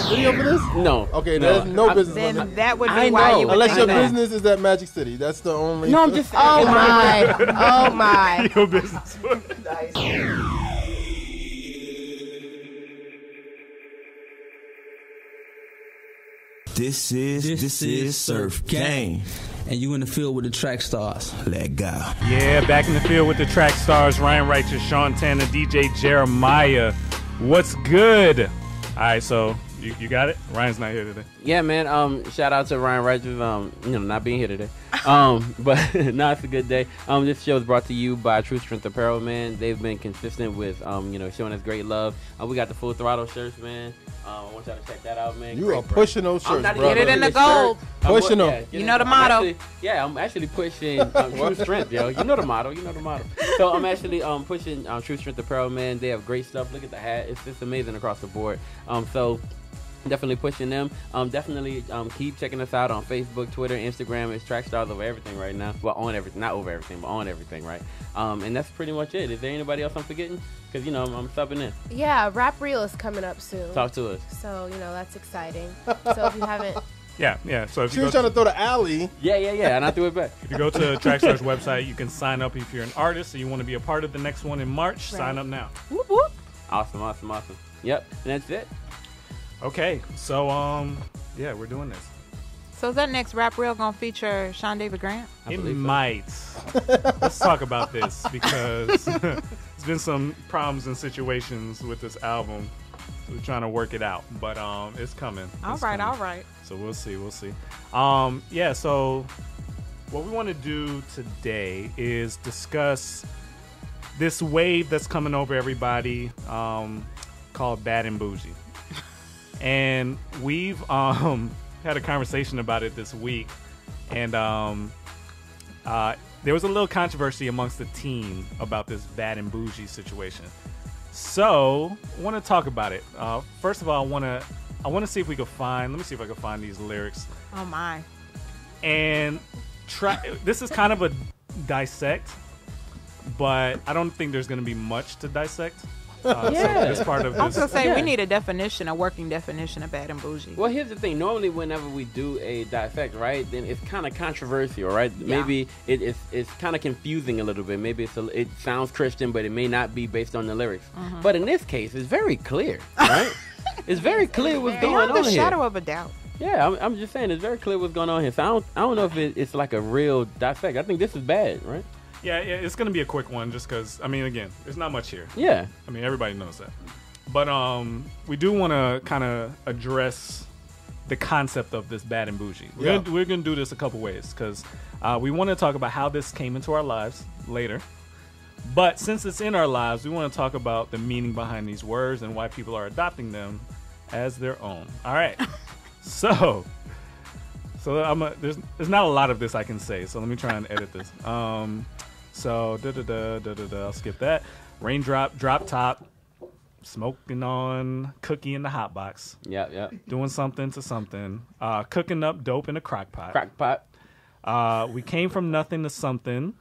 video for this? No. Okay, there's no business. Then that would be why you would unless think your that. business is at Magic City. That's the only. No, I'm just. Oh my. Oh my. Your business. This is Surf Game. And you in the field with the Trackstarz. Let go. Yeah, back in the field with the Trackstarz. Ryan Righteous, SEANTANA, DJ Jeremiah. What's good? All right, so you got it? Ryan's not here today. Yeah, man. Shout out to Ryan Righteous. Not being here today. But no, it's a good day. This show is brought to you by True Strength Apparel, man. They've been consistent with showing us great love. We got the Full Throttle shirts, man. I want y'all to check that out, man. You are pushing those shirts, bro. Get it in the gold. Pushing them. You know the motto. I'm actually pushing True Strength, yo. You know the motto. So I'm actually pushing True Strength Apparel, man. They have great stuff. Look at the hat. It's just amazing across the board. So definitely pushing them. Definitely keep checking us out on Facebook, Twitter, Instagram. It's Trackstarz over everything right now. Well, on everything. Not over everything, but on everything, right? And that's pretty much it. Is there anybody else I'm forgetting? Because, I'm subbing in. Yeah, Rap Reel is coming up soon. Talk to us. So, that's exciting. So if you haven't... Yeah. So if She you was trying to throw the alley. Yeah, and I threw it back. If you go to Trackstar's website, you can sign up if you're an artist and you want to be a part of the next one in March. Right. Sign up now. Whoop, whoop. Awesome. Yep, and that's it. Okay, so we're doing this. So is that next Rap Reel gonna feature Sean David Grant? It might. Let's talk about this because there's been some problems and situations with this album. So we're trying to work it out, but it's coming. All right. So we'll see. So what we want to do today is discuss this wave that's coming over everybody called Bad and Boujee. And we've had a conversation about it this week, and there was a little controversy amongst the team about this Bad and Boujee situation. So I want to talk about it. First of all, I want to see if we could find. Let me see if I can find these lyrics. Oh my! And this is kind of a dissect, but I don't think there's going to be much to dissect. So this part of this. I was gonna say we need a working definition of Bad and Boujee. Well, here's the thing. Normally, whenever we do a dissect, right, then it's kind of controversial, right? Yeah. Maybe it's kind of confusing a little bit. Maybe it sounds Christian, but it may not be based on the lyrics. Mm-hmm. But in this case, it's very clear, right? It's very clear what's going on Beyond the here. shadow of a doubt. Yeah, I'm just saying it's very clear what's going on here. So I don't know if it's like a real dissect. I think this is bad, right? Yeah, it's going to be a quick one just because, again, there's not much here. Yeah. Everybody knows that. But we do want to kind of address the concept of this Bad and Boujee. We're going to do this a couple ways because we want to talk about how this came into our lives later. But since it's in our lives, we want to talk about the meaning behind these words and why people are adopting them as their own. All right. So there's not a lot of this I can say. So let me try and edit this. So, I'll skip that. Raindrop, drop top, smoking on cookie in the hot box. Yeah. Doing something to something. Cooking up dope in a crock pot. We came from nothing to something.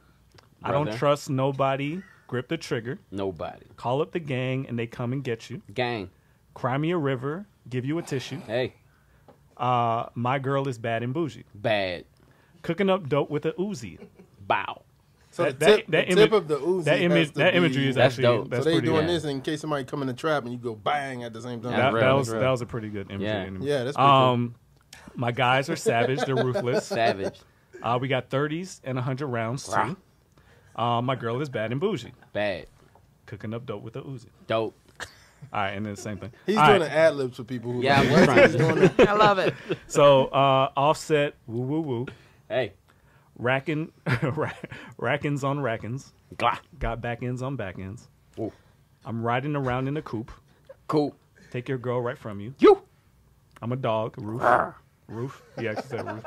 Brother. I don't trust nobody. Grip the trigger. Nobody. Call up the gang and they come and get you. Gang. Cry me a river. Give you a tissue. Hey. My girl is bad and bougie. Bad. Cooking up dope with a Uzi. Bow. So the tip of the Uzi. That imagery is actually dope. that's so they pretty doing good. this in case somebody come in the trap and you go bang at the same time. That real. was a pretty good imagery. Yeah, that's pretty cool. My guys are savage. They're ruthless. Savage. We got 30s and 100 rounds too. My girl is bad and bougie. Bad. Cooking up dope with a Uzi. Dope. All right, and then the same thing. He's All doing right. an ad libs for people who. Yeah, I'm trying to. I love it. So Offset, woo woo woo. Hey. Rackins on rackins. Glah. Got back ends on back ends. Ooh. I'm riding around in a coupe. Cool. Take your girl right from you. You. I'm a dog. Roof. Roof. He actually said roof.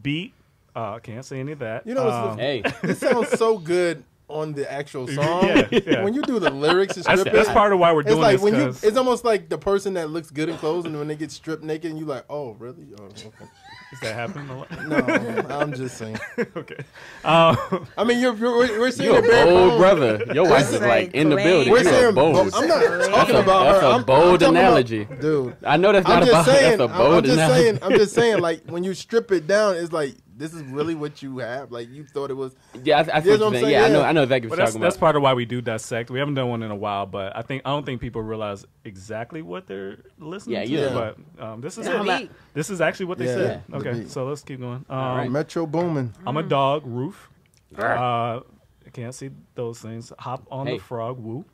Beat. Can't say any of that. You know, Hey. this sounds so good on the actual song. Yeah. When you do the lyrics and strip That's part of why we're doing it's like this. it's almost like the person that looks good in clothes, and when they get stripped naked, and you like, oh, really? Oh, okay. Does that happen a lot? No, I'm just saying. Okay. I mean, we're saying You're a bold brother. Your wife is like in the building. We're You're saying bold. I'm not talking about her. That's a bold analogy, dude. I know that's not about. That's a bold analogy. I'm just saying, like when you strip it down, it's like this is really what you have. Like you thought it was. Yeah, I see what you're saying. Yeah, I know exactly what you're talking about. That's part of why we do dissect. We haven't done one in a while, but I don't think people realize exactly what they're listening to. Yeah. But this is it. This is actually what they said. Okay, so let's keep going. Metro Boomin. I'm a dog. Roof. I can't see those things. Hop on the frog. Woo.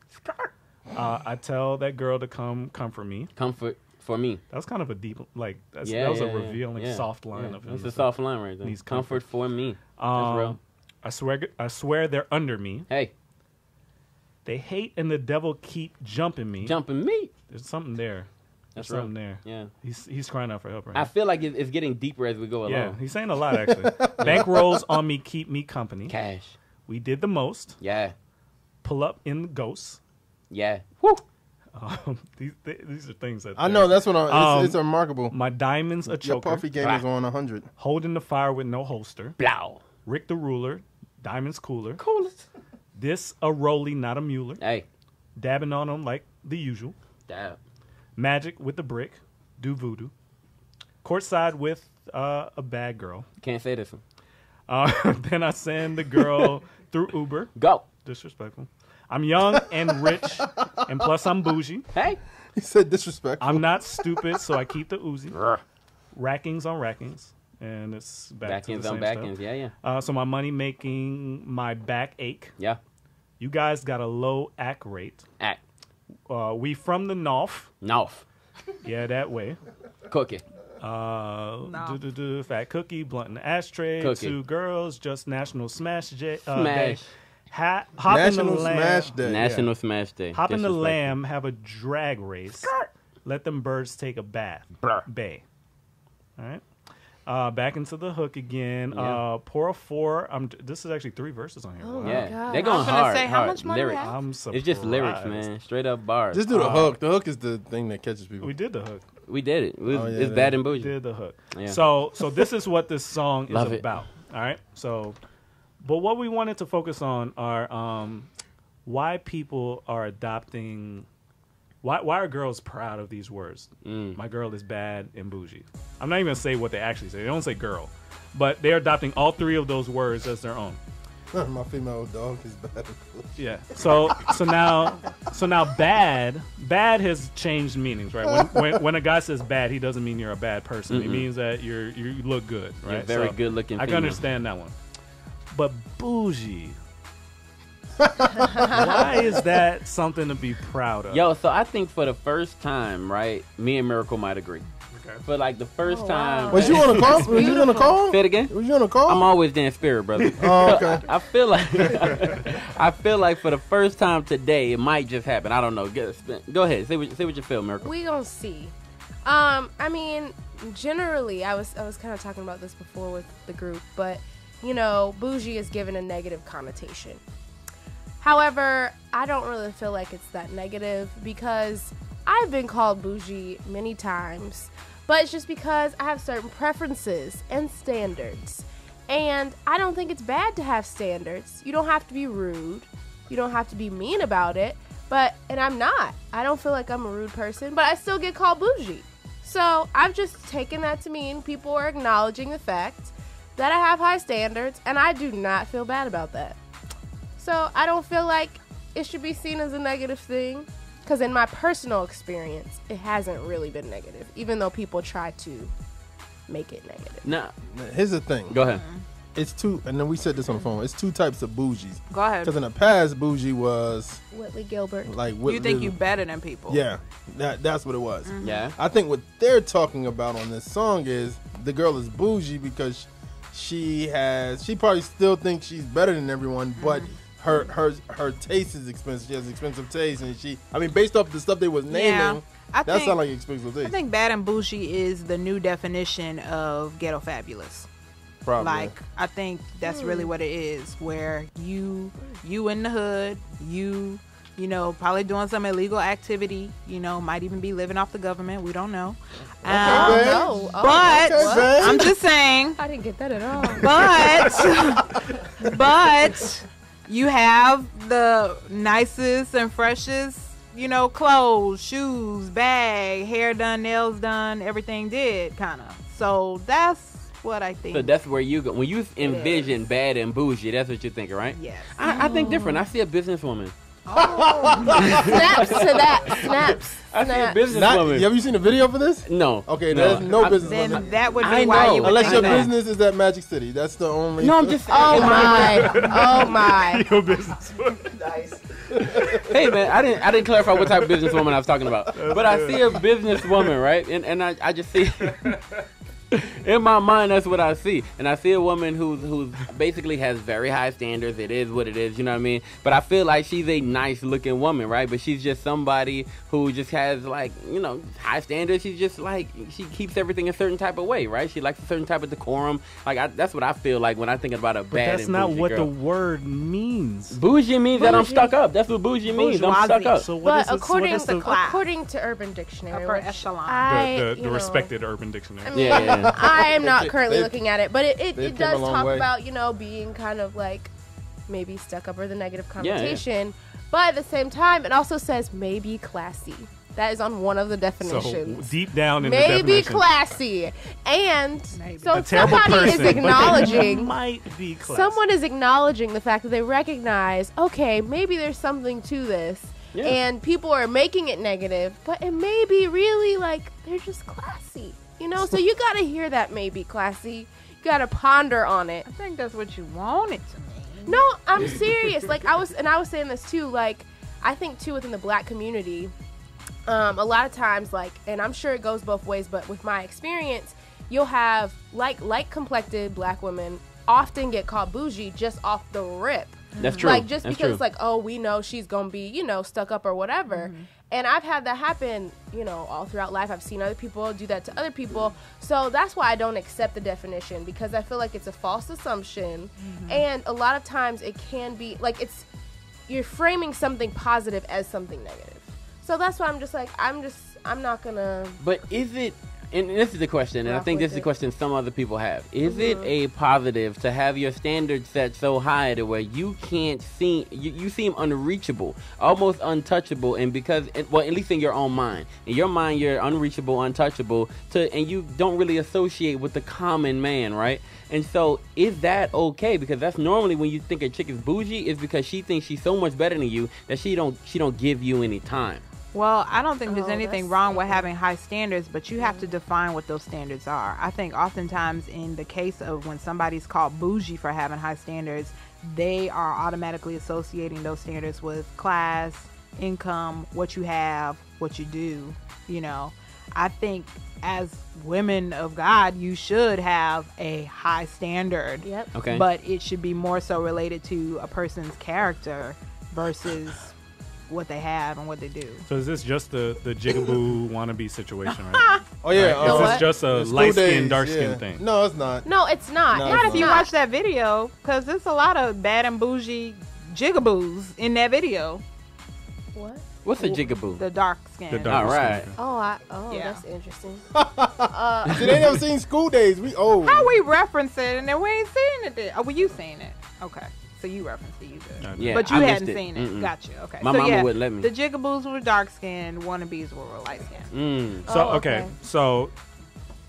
I tell that girl to come comfort me. Comfort for me. That was kind of a deep, that was a revealing soft line of him. It's a soft line right there. Needs comfort for me. That's real. I swear they're under me. Hey. They hate and the devil keep jumping me. Jumping me. There's something there. That's something there. Yeah. He's crying out for help right now. I now. feel like it's getting deeper as we go along. Yeah, he's saying a lot actually. Bankrolls on me keep me company. Cash. We did the most. Yeah. Pull up in the ghosts. Yeah. Woo. These are things that I know. That's what it's remarkable. My diamonds a choker. Your Puffy game is on 100. Holding the fire with no holster. Blow. Rick the ruler. Diamonds cooler. Coolest. This a Rolly, not a Mueller. Hey. Dabbing on them like the usual. Dab. Magic with the brick. Do voodoo. Courtside with a bad girl. Can't say this one. Then I send the girl through Uber. Go. Disrespectful. I'm young and rich, and plus I'm bougie. Hey. He said disrespectful. I'm not stupid, so I keep the Uzi. Rackings on rackings. And it's back to the same backings. stuff. Yeah. So my money making my back ache. Yeah. You guys got a low act rate. Act. We from the north. North. Yeah, that way. Cookie. Fat cookie, blunt in the ashtray. Cookie. 2 girls, just National Smash Day. Smash. Hop National in the Smash Day. National Smash Day. Hop in the lamb, have a drag race. Let them birds take a bath. Bay. All right. Back into the hook again. Yeah. Pour a 4. This is actually 3 verses on here. Oh Wow. my God. They're going hard. Say, how hard. much money lyrics. we have? I'm surprised. It's just lyrics, man. Straight up bars. Just do the hook. The hook is the thing that catches people. We did the hook. We did it. It's yeah. bad and We bougie. did the hook. Yeah. So this is what this song is Love it. about. All right. So, but what we wanted to focus on are why people are adopting. Why are girls proud of these words? My girl is bad and bougie. I'm not even gonna say what they actually say. They don't say girl, but they're adopting all 3 of those words as their own. My female dog is bad. Yeah. So now bad has changed meanings, right? When a guy says bad, he doesn't mean you're a bad person. It means that you look good, right? You're very good looking. I can understand that one. But bougie. Why is that something to be proud of? Yo, so I think for the first time, right, me and Miracle might agree. Okay. For like the first time. Was you on a call? Was you on a call? Say it again? Was you on a call? I'm always there in spirit, brother. Oh, okay. I feel like for the first time today, it might just happen. I don't know. Go ahead. Say what you feel, Miracle. We gonna see. I mean, generally, I was kind of talking about this before with the group, but you know, bougie is given a negative connotation. However, I don't really feel like it's that negative because I've been called bougie many times, but it's just because I have certain preferences and standards. And I don't think it's bad to have standards. You don't have to be rude. You don't have to be mean about it. And I'm not. I don't feel like I'm a rude person, but I still get called bougie. So I've just taken that to mean people are acknowledging the fact that I have high standards, and I do not feel bad about that. So I don't feel like it should be seen as a negative thing, because in my personal experience, it hasn't really been negative, even though people try to make it negative. Nah. Here's the thing. Go ahead. It's 2, and then we said this on the phone. It's 2 types of bougies. Go ahead. Because in the past, bougie was Whitley Gilbert. like You think you better than people. Yeah, that's what it was. Yeah. I think what they're talking about on this song is the girl is bougie because she probably still thinks she's better than everyone, but her taste is expensive. She has expensive taste, and based off the stuff they was naming, that sounds like expensive taste. I think bad and bougie is the new definition of ghetto fabulous. Probably. Like, I think that's really what it is, where you in the hood, you know, probably doing some illegal activity, you know, might even be living off the government. We don't know. No. But I'm just saying. I didn't get that at all. But you have the nicest and freshest, you know, clothes, shoes, bag, hair done, nails done, everything did, kind of. So that's what I think. So that's where you go. When you envision bad and bougie, that's what you're thinking, right? Yes. I think different. I see a businesswoman. Snaps to that. Snaps. I see a businesswoman. Have you seen the video for this? No. Okay, there's no business. Then that would I be why know. you would Unless your think that. business is at Magic City. That's the only. No, I'm just. Oh my. Your business. Hey man, I didn't clarify what type of businesswoman I was talking about. But I see a businesswoman, right? And I just see in my mind that's what I see. And I see a woman who's basically has very high standards. It is what it is, you know what I mean? But I feel like she's a nice looking woman, right? But she's just somebody who just has, like, you know, high standards. She's just like, she keeps everything a certain type of way, right? She likes a certain type of decorum. Like, that's what I feel like when I think about a But bad that's and not bougie what girl. the word means. Bougie means that I'm stuck up. That's what bougie means. I'm stuck up. So what But is it? according to Urban Dictionary, Upper which echelon. The respected Urban Dictionary. I mean, Yeah. I am not currently They've- looking at it, but it they've does come a long talk way. about, you know, being kind of like maybe stuck up or the negative Yeah. connotation. But at the same time, it also says maybe classy. That is on one of the So definitions. deep down in the Maybe definition, classy. And so a terrible somebody person, is acknowledging might be classy. someone is acknowledging the fact that they recognize, okay, maybe there's something to this. Yeah. And people are making it negative, but it may be really like they're just classy. You know, so you gotta hear that maybe classy. You gotta ponder on it. I think that's what you want it to mean. No, I'm serious. Like I was saying this too. Like I think too within the black community, a lot of times, like, and I'm sure it goes both ways, but with my experience, you'll have light complected black women often get called bougie just off the rip. That's true. Like just That's because true. it's like, oh, we know she's gonna be, you know, stuck up or whatever. And I've had that happen, you know, all throughout life. I've seen other people do that to other people. So that's why I don't accept the definition, because I feel like it's a false assumption. And a lot of times it can be like you're framing something positive as something negative. So that's why I'm just like, I'm not gonna. But is it, and this is the question, and I Rock think this with is the it. question some other people have. Is it a positive to have your standards set so high to where you can't seem, you seem unreachable, almost untouchable, and because, well, at least in your own mind. In your mind, you're unreachable, untouchable, and you don't really associate with the common man, right? And so, is that okay? Because that's normally when you think a chick is bougie, is because she thinks she's so much better than you that she don't give you any time. Well, I don't think there's Oh, anything that's- wrong with having high standards, but you have to define what those standards are. I think oftentimes in the case of when somebody's called bougie for having high standards, they are automatically associating those standards with class, income, what you have, what you do, you know. I think as women of God, you should have a high standard. Yep. Okay. But it should be more so related to a person's character versus what they have and what they do. So is this just the jigaboo wannabe situation, right? Oh yeah. Right? Is No, this what? just a the school light skin, days, dark yeah. skin thing? No, it's not. No, it's not. No, Not it's If you not. watch that video, because there's a lot of bad and bougie jigaboos in that video. What? What's a jigaboo? The dark skin. The dark All right. skin. Yeah. That's interesting. See, they never seen School Days. We old. How we reference it and then we ain't seen it. Oh, well, you seen it. Okay. So you referenced it. You good. Yeah, But you I hadn't missed it. seen it. Mm-mm. Gotcha. Okay. My so mama yeah, wouldn't let me. The jigaboos were dark skinned, wannabes were light skinned. So Oh, okay. okay.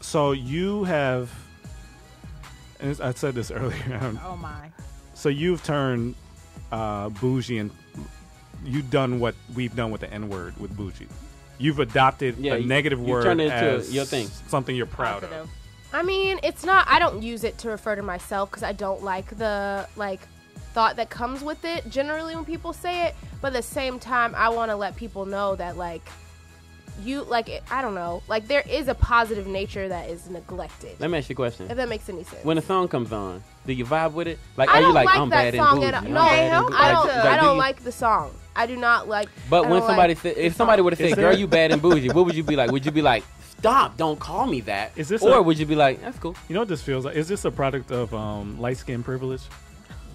So you have, and I said this earlier. Oh my. So you've turned bougie, and you've done what we've done with the N word with bougie. You've adopted Yeah, a negative you word turned it into as your thing. something you're proud Positive. of. I mean, it's not. I don't use it to refer to myself because I don't like the thought that comes with it. Generally, when people say it, but at the same time, I want to let people know that I don't know, like there is a positive nature that is neglected. Let me ask you a question. If that makes any sense. When a song comes on, do you vibe with it? Like, I are you don't like, like I'm that bad and song bougie? at all. I'm No, bad and bougie? I don't. Like, I do don't you- like the song. I do not like. But I when don't somebody like said, the if somebody song. would have Is said, there- "Girl, you bad and bougie," what would you be like? Would you be like, stop! Don't call me that. Is this or would you be like, that's cool? You know what this feels like? Is this a product of light skin privilege?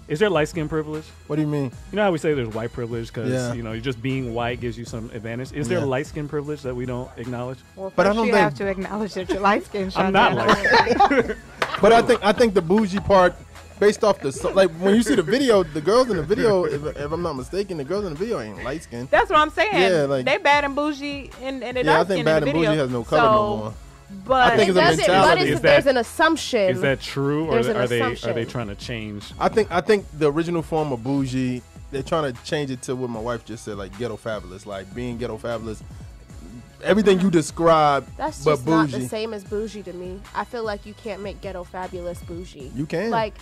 Is there light skin privilege? What do you mean? You know how we say there's white privilege because you know, you're just being white gives you some advantage. Is there light skin privilege that we don't acknowledge? Well, but I don't you think have to acknowledge that you're light skinned. I'm not light. But I think the bougie part, based off the like when you see the video, the girls in the video, if I'm not mistaken, the girls in the video ain't light skinned. That's what I'm saying. Yeah, like, they bad and bougie and it I think bad and bougie has no color no more. But I think it's a mentality. There's an assumption. Is that true, or are they trying to change? I think the original form of bougie, they're trying to change it to what my wife just said, like ghetto fabulous, like being ghetto fabulous. Everything you describe, that's but just bougie. not the same as bougie to me. I feel like you can't make ghetto fabulous bougie. You can. Like,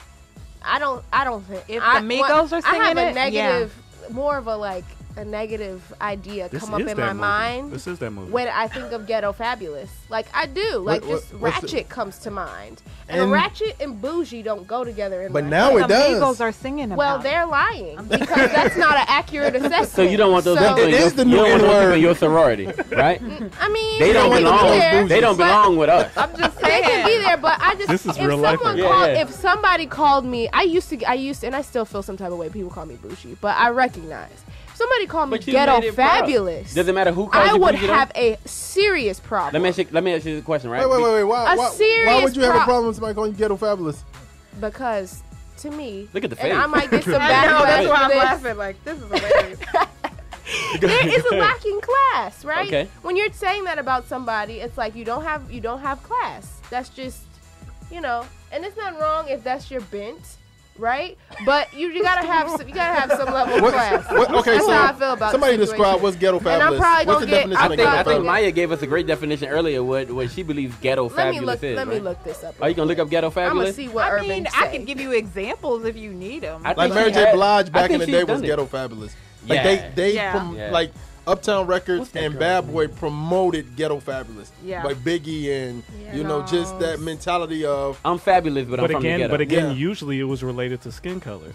I don't think if the Migos are singing I have a it, negative, more of a negative idea come up in my mind. This is that movie. When I think of ghetto fabulous, like I do, like just Ratchet comes to mind, and Ratchet and bougie don't go together. But now it does. The Migos are singing about. Well, they're lying because that's not an accurate assessment. So you don't want those people It is the new word in your sorority, right? I mean, They don't belong. They don't belong with us. I'm just saying. They can be there, but I just This is if real life someone right called, now. if somebody called me, I used to, and I still feel some type of way. People call me bougie, but I recognize. Somebody called me But you ghetto made it proud. fabulous. Doesn't matter who calls I you would bougie, have a serious problem. Let me ask you the question, right? Wait. Why would you have a serious problem with somebody calling you ghetto fabulous? Because to me, Look at the and face. I might get some I backlash. know, that's why for I'm this. laughing. Like this is hilarious. There is a lacking class, right? Okay. When you're saying that about somebody, it's like you don't have class. That's just, and it's not wrong if that's your bent, right? But you gotta have some level of class. Okay, That's so how I feel about somebody the describe situation. what's ghetto And I'm fabulous. probably What's the gonna get- definition of I ghetto think fabulous? Maya gave us a great definition earlier. What she believes ghetto fabulous is. Let me right? look this up. Are you gonna look up ghetto I'm gonna fabulous? see what I Urban mean, say. I can give you examples if you need them. I Like think Mary she J. had- Blige I back in think the she's day was done it. ghetto fabulous. Like Yeah. they Yeah. like Uptown Records What's that and girl Bad name? Boy promoted ghetto fabulous. Yeah. Like Biggie and just that mentality of. I'm fabulous, but I'm from the ghetto. But again, Yeah. usually it was related to skin color.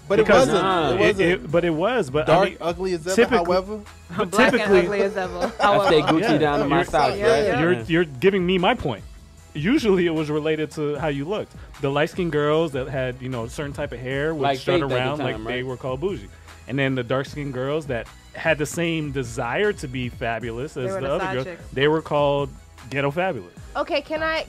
But Because- it wasn't. But it was. But Dark, I mean, ugly as ever. typically- However, but Black and typically, ugly as ever. I stay Gucci Yeah. down to my You're- socks, yeah, right? you're giving me my point. Usually, it was related to how you looked. The light skinned girls that had a certain type of hair would Like strut Faith at the around time, like they right? were called bougie, and then the dark skinned girls that had the same desire to be fabulous as were the the other side girls, chicks. they were called ghetto fabulous. Okay, can I?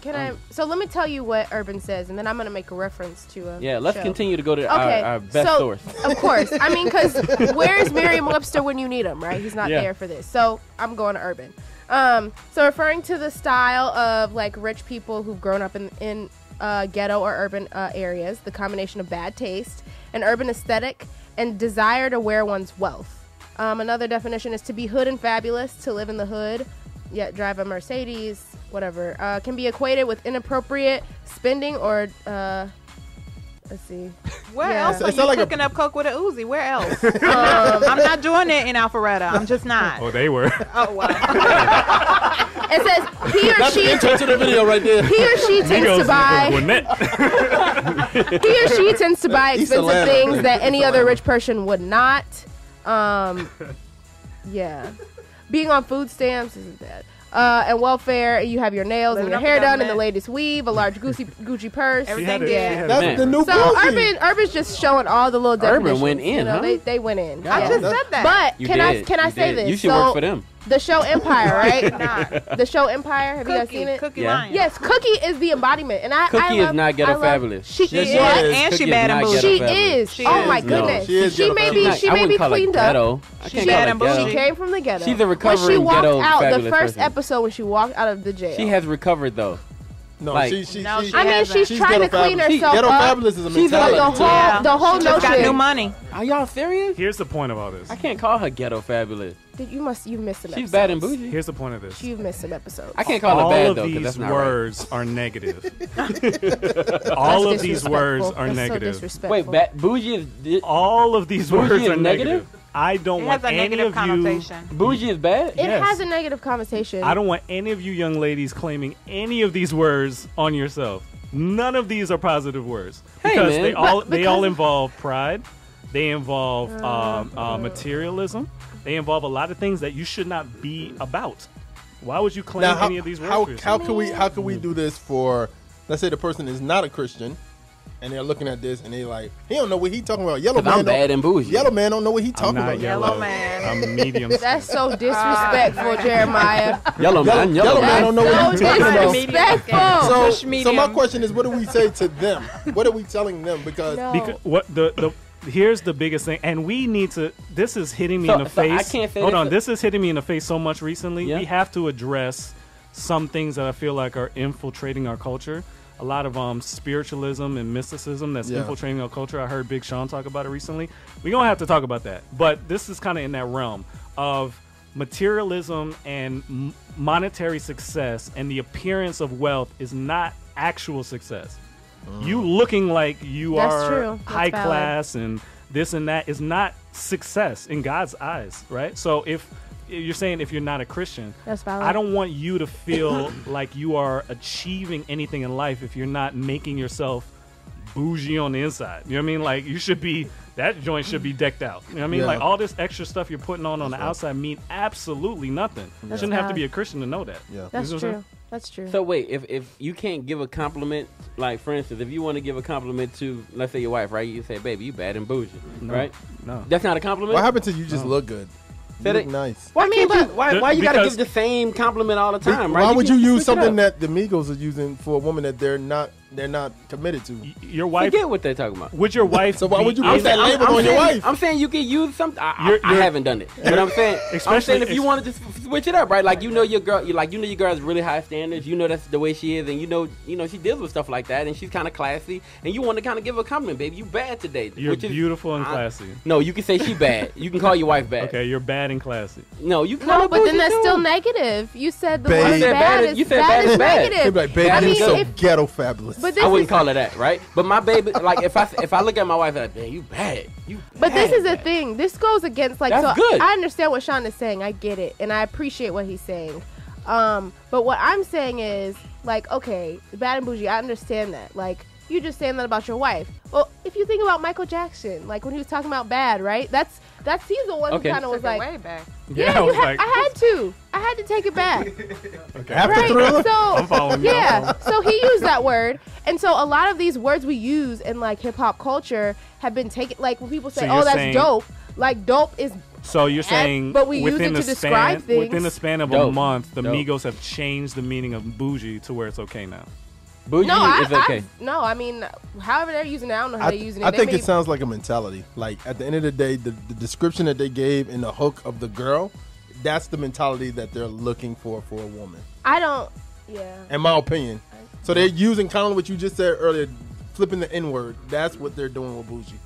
So let me tell you what Urban says, and then I'm gonna make a reference to a Yeah, let's show. continue to go to Okay, our best so, source. Of course. I mean, because where's Merriam-Webster when you need him, right? He's not Yeah. there for this. So I'm going to Urban. So referring to the style of like rich people who've grown up in ghetto or urban areas, the combination of bad taste, an urban aesthetic, and desire to wear one's wealth. Another definition is to be hood and fabulous, to live in the hood, yet drive a Mercedes, whatever. Can be equated with inappropriate spending or let's see. Where Yeah. else are It you sound like a- cooking up coke with a Uzi? Where else? I'm not doing it in Alpharetta. I'm just not. Oh, they were. Oh, wow. It says he or she Intro to the video right there. he or she tends Migos to buy Gwinnett. he or she tends to buy East expensive Atlanta. things that any East other Atlanta. rich person would not. Yeah. Being on food stamps isn't bad. And welfare, you have your nails and Living your up hair the done in the government. latest weave, a large Gucci purse. Everything She good. had that's Man. the new So bougie. Urban's just showing all the little Urban definitions. went in, huh? They went in. I Yeah. just said that. But You can did. I You say did. this? You should So, work for them. The show Empire, right? Nah. The show Empire. Have you guys Cookie, seen it? Cookie Yeah. Lion. Yes, Cookie is the embodiment, and I Cookie love, is not ghetto I love- fabulous. She Yes, is. she What? is. And she Cookie bad is and not bougie. She ghetto is. She Oh is. my No. goodness. She is She ghetto may fabulous. be. She I may be wouldn't call her cleaned up. ghetto. I She can't bad call her and ghetto. bougie. She came from the ghetto. She's a When recovering she walked ghetto out, the fabulous first person. episode when she walked out of the jail. She has recovered though. No, Like- she No, she I mean, hasn't. she's trying to ghetto clean fabulous. herself Ghetto up. fabulous is a She's mentality. like too. Yeah. The whole She just got new notion. money. Are y'all serious? Here's the point of all this. I can't call her ghetto fabulous. Dude, you've missed some episodes. She's bad and bougie. Here's the point of this. You've missed some episodes. I can't call her All bad of though, because these that's not right. words are negative. That's All of these disrespectful. words are That's negative. So disrespectful. Wait, bougie is All of these Bougie words is are negative. negative? I don't It want has a any negative of you. connotation. bougie is bad. It Yes. has a negative connotation. I don't want any of you young ladies claiming any of these words on yourself. None of these are positive words Hey, because man. they all But they all because- involve pride. They involve materialism. They involve a lot of things that you should not be about. Why would you claim Now, any of these words? for yourself? how can we do this for? Let's say the person is not a Christian, and they're looking at this and they're like, he don't know what he talking about. Yellow 'Cause man, I'm bad and bougie. Yellow man don't know what he talking I'm not about. Yellow man. I'm medium. That's so disrespectful, Jeremiah. Yellow man. Yellow man don't know what So he talking about. disrespectful. So my question is, what do we say to them? What are we telling them? Because No. Because what the here's the biggest thing, and we need to. This is hitting me in the So I face. can't say Hold this- on, this is hitting me in the face so much recently. Yeah. We have to address some things that I feel like are infiltrating our culture. A lot of spiritualism and mysticism that's infiltrating our culture. I heard Big Sean talk about it recently. We're gonna have to talk about that, but this is kind of in that realm of materialism and monetary success, and the appearance of wealth is not actual success. You looking like you That's are true. That's high valid. class and this and that is not success in God's eyes, right? So if you're saying if you're not a Christian, That's valid. I don't want you to feel like you are achieving anything in life if you're not making yourself bougie on the inside. You know what I mean? Like you should be, that joint should be decked out. You know what I mean? Yeah. Like all this extra stuff you're putting on the outside mean absolutely nothing. You shouldn't have to valid. be a Christian to know that. Yeah. That's You see what I'm true. That's true. So wait, if you can't give a compliment, like for instance, if you want to give a compliment to, let's say your wife, right? You say, "Baby, you bad and bougie," right? No. That's not a compliment. what happened to you? Just look good. You Said look it- nice. Why can't you? Why you gotta Because- give the same compliment all the time, right? Why would you can use switch it something up. that the Migos are using for a woman that they're not committed to? Your wife, Forget what they're talking about. would your wife So why would you be put in- that label on your saying, wife? I'm saying you can use something. I You're- haven't done it, but I'm saying Especially- if you want to just switch it up, right? Like you know your girl, your girl has really high standards. You know that's the way she is, and you know she deals with stuff like that, and she's kind of classy, and you want to kind of give her a compliment, baby. You bad today. You're which is- beautiful and classy. No, you can say she bad. You can call your wife bad. Okay, you're bad and classy. No, you can No, call her but then bougie, that's too. still negative. You said the Babe. word You said bad bad- is you said bad is bad. They'd negative. be like, baby, I you're mean, so if- ghetto fabulous. But this I wouldn't is, call her that, right? But my baby, like if I look at my wife, like, man, you bad. You. But this bad, is the bad." thing. This goes against like That's so. good. I understand what Sean is saying. I get it, and I appreciate what he's saying. But what I'm saying is like, okay, bad and bougie. I understand that. Like, you just saying that about your wife. Well, if you think about Michael Jackson, like when he was talking about bad, right? That's he's the one Okay. who kind of was like, way back. yeah, I was like, I had to take it back. After Right? Thriller? So I'm following you. yeah, so he used that word, and so a lot of these words we use in like hip hop culture have been taken. Like when people say, So "Oh, you're that's saying- dope," like dope is So you're saying, but we use within it the to describe span, things. within the span of a Dope. month, the Dope. Migos have changed the meaning of bougie to where it's okay now. Bougie no, is okay. I mean, however they're using it, I don't know how they're using it. I They think may- it sounds like a mentality. Like at the end of the day, the description that they gave in the hook of the girl, that's the mentality that they're looking for a woman, I don't. Yeah. in my opinion. So they're using kind of what you just said earlier, flipping the N word. That's what they're doing with bougie.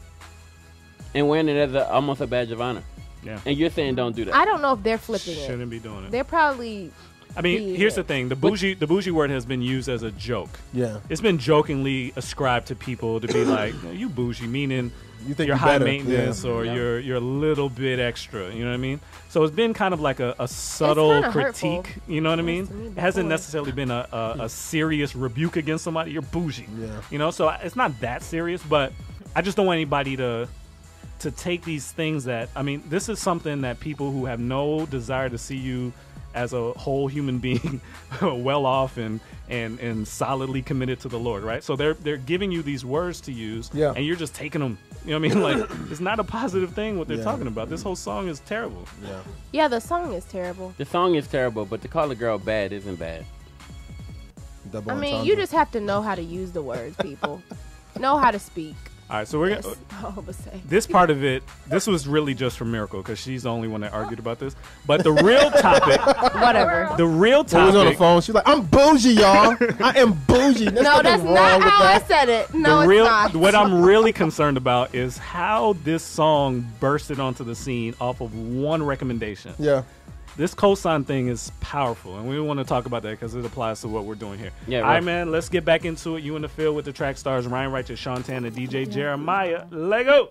And wearing it as almost a badge of honor. Yeah. And you're saying don't do that. I don't know if they're flipping it. Shouldn't be doing it. They're probably. I mean, here's the thing: the bougie word has been used as a joke. Yeah. It's been jokingly ascribed to people to be like, you bougie, meaning You think you're you're high better. maintenance Yeah. or Yeah. you're a little bit extra. You know what I mean? So it's been kind of like a subtle kinda hurtful. critique. You know what I mean? to me It hasn't before. necessarily been a serious rebuke against somebody. You're bougie. Yeah. You know, so it's not that serious, but I just don't want anybody to take these things that, I mean, this is something that people who have no desire to see you as a whole human being, well off and solidly committed to the Lord, right? So they're giving you these words to use, Yeah. and you're just taking them. You know what I mean? Like, it's not a positive thing what they're Yeah. talking about. This whole song is terrible. Yeah. Yeah, the song is terrible. The song is terrible, but to call a girl bad isn't bad. Double I mean, entendre. you just have to know how to use the words, people. Know how to speak. All right, so we're That's gonna. all I'm gonna say. This part of it, this was really just for Miracle because she's the only one that argued about this. But the real topic, Whatever. the real When we was on the topic, phone, she's like, "I'm bougie, y'all. I am bougie." There's No, nothing that's wrong not with how I that. said it. No, the it's real, not. what I'm really concerned about is how this song bursted onto the scene off of one recommendation. Yeah. This cosign thing is powerful, and we want to talk about that because it applies to what we're doing here. Yeah, All right, right. man, let's get back into it. You in the field with the Trackstarz, Ryan Righteous, SEANTANA, DJ Jeremiah. Lego.